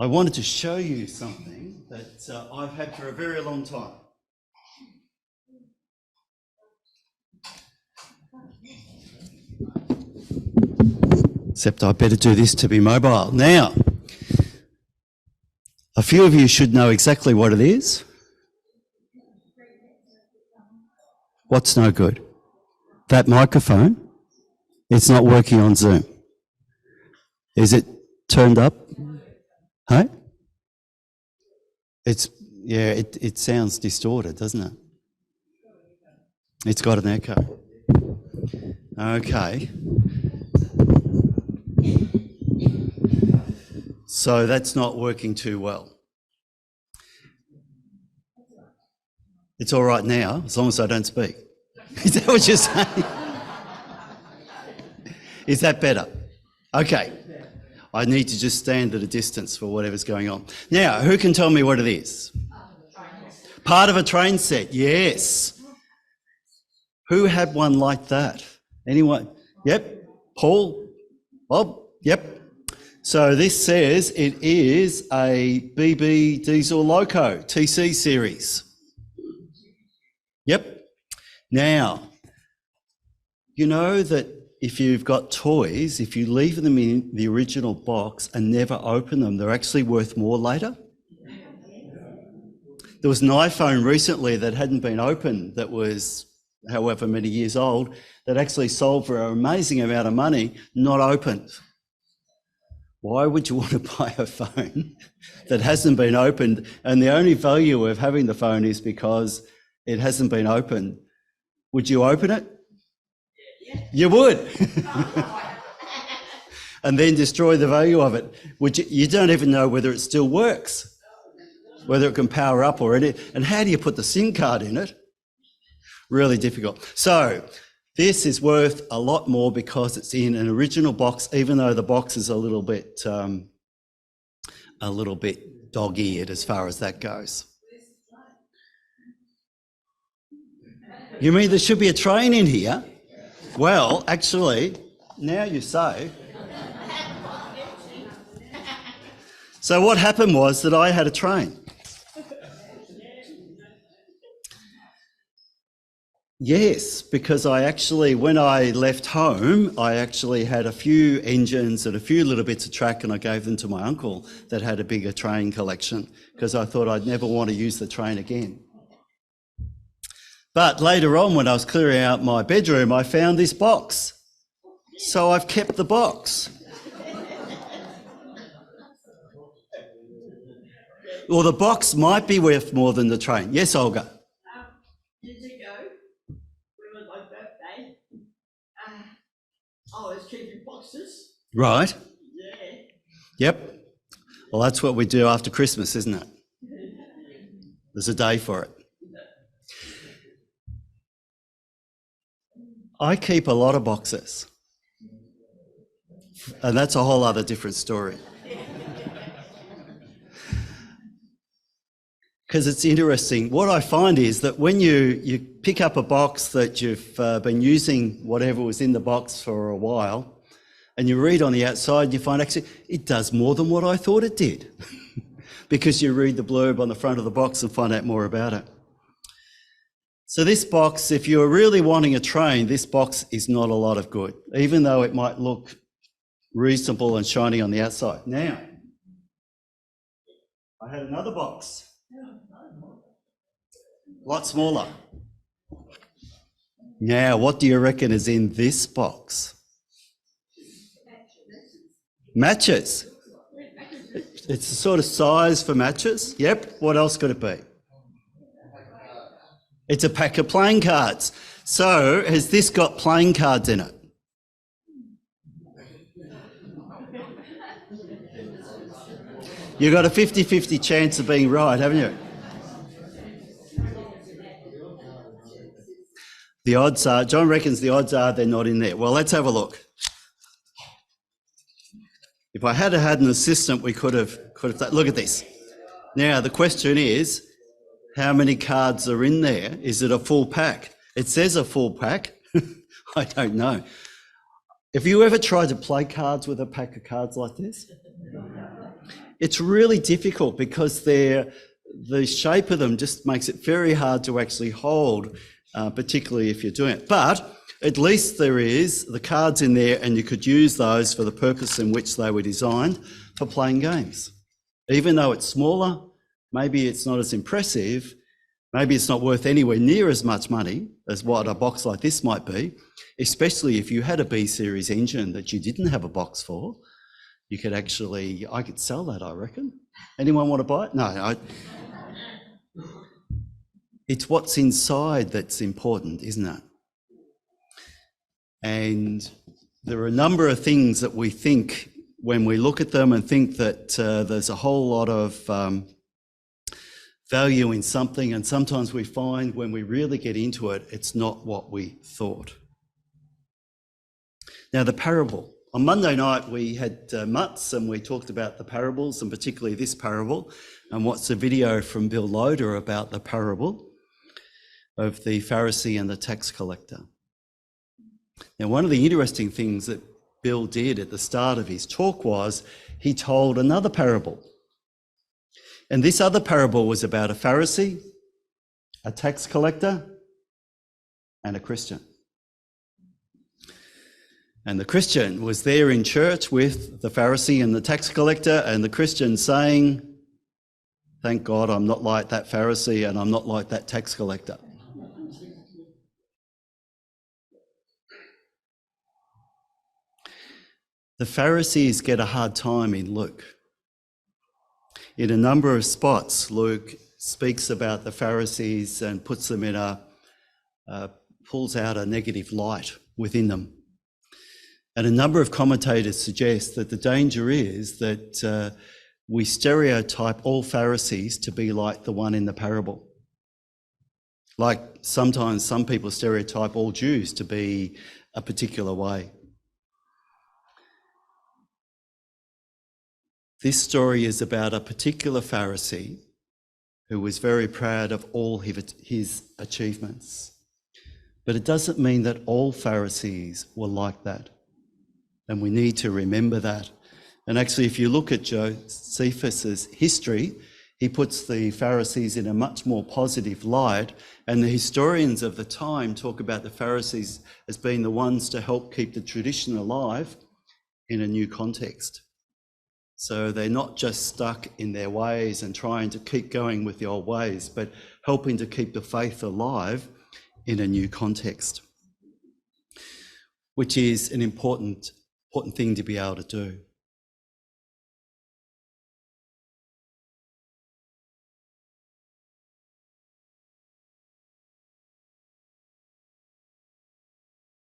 I wanted to show you something that I've had for a very long time. Except I better do this to be mobile. Now, a few of you should know exactly what it is. What's no good? That microphone, it's not working on Zoom. Is it turned up? Hey? It sounds distorted, doesn't it? It's got an echo. Okay. So that's not working too well. It's all right now, as long as I don't speak. Is that what you're saying? Is that better? Okay. I need to just stand at a distance for whatever's going on. Now, who can tell me what it is? Part of a train set, yes. Who had one like that? Anyone? Yep. Paul? Bob? Yep. So this says it is a BB Diesel Loco TC series. Yep. Now, you know that if you've got toys, if you leave them in the original box and never open them, they're actually worth more later. There was an iPhone recently that hadn't been opened that was however many years old that actually sold for an amazing amount of money, not opened. Why would you want to buy a phone that hasn't been opened and the only value of having the phone is because it hasn't been opened? Would you open it? You would. And then destroy the value of it. You don't even know whether it still works, whether it can power up or anything. And how do you put the SIM card in it? Really difficult. So this is worth a lot more because it's in an original box, even though the box is a little bit dog-eared as far as that goes. You mean there should be a train in here? Well, actually, now you say. So what happened was that I had a train. Yes, because when I left home, I actually had a few engines and a few little bits of track, and I gave them to my uncle that had a bigger train collection because I thought I'd never want to use the train again. But later on, when I was clearing out my bedroom, I found this box. So I've kept the box. Well, the box might be worth more than the train. Yes, Olga? Years ago, when it was my birthday, I was keeping boxes. Right. Yeah. Yep. Well, that's what we do after Christmas, isn't it? There's a day for it. I keep a lot of boxes, and that's a whole other different story. Because it's interesting. What I find is that when you pick up a box that you've been using whatever was in the box for a while, and you read on the outside, you find actually it does more than what I thought it did. Because you read the blurb on the front of the box and find out more about it. So this box, if you're really wanting a train, this box is not a lot of good, even though it might look reasonable and shiny on the outside. Now, I had another box, a lot smaller. Now, what do you reckon is in this box? Matches. It's the sort of size for matches. Yep. What else could it be? It's a pack of playing cards. So has this got playing cards in it? You've got a 50-50 chance of being right, haven't you? The odds are, John reckons the odds are they're not in there. Well, let's have a look. If I had had an assistant, we could have look at this. Now, the question is, how many cards are in there? Is it a full pack? It says a full pack. I don't know. Have you ever tried to play cards with a pack of cards like this? It's really difficult because the shape of them just makes it very hard to actually hold, particularly if you're doing it. But at least there is the cards in there, and you could use those for the purpose in which they were designed, for playing games. Even though it's smaller, maybe it's not as impressive, maybe it's not worth anywhere near as much money as what a box like this might be, especially if you had a B series engine that you didn't have a box for. You could actually, I could sell that, I reckon. Anyone want to buy it? No. It's what's inside that's important, isn't it? And there are a number of things that we think when we look at them and think that there's a whole lot of value in something, and sometimes we find when we really get into it, it's not what we thought. Now, the parable. On Monday night, we had Mutts, and we talked about the parables, and particularly this parable, and watched a video from Bill Loader about the parable of the Pharisee and the tax collector. Now, one of the interesting things that Bill did at the start of his talk was he told another parable. And this other parable was about a Pharisee, a tax collector, and a Christian. And the Christian was there in church with the Pharisee and the tax collector, and the Christian saying, "Thank God I'm not like that Pharisee and I'm not like that tax collector." The Pharisees get a hard time in Luke. In a number of spots, Luke speaks about the Pharisees and puts them in pulls out a negative light within them. And a number of commentators suggest that the danger is that we stereotype all Pharisees to be like the one in the parable. Like sometimes some people stereotype all Jews to be a particular way. This story is about a particular Pharisee who was very proud of all his achievements. But it doesn't mean that all Pharisees were like that. And we need to remember that. And actually, if you look at Josephus's history, he puts the Pharisees in a much more positive light. And the historians of the time talk about the Pharisees as being the ones to help keep the tradition alive in a new context. So they're not just stuck in their ways and trying to keep going with the old ways, but helping to keep the faith alive in a new context, which is an important thing to be able to do.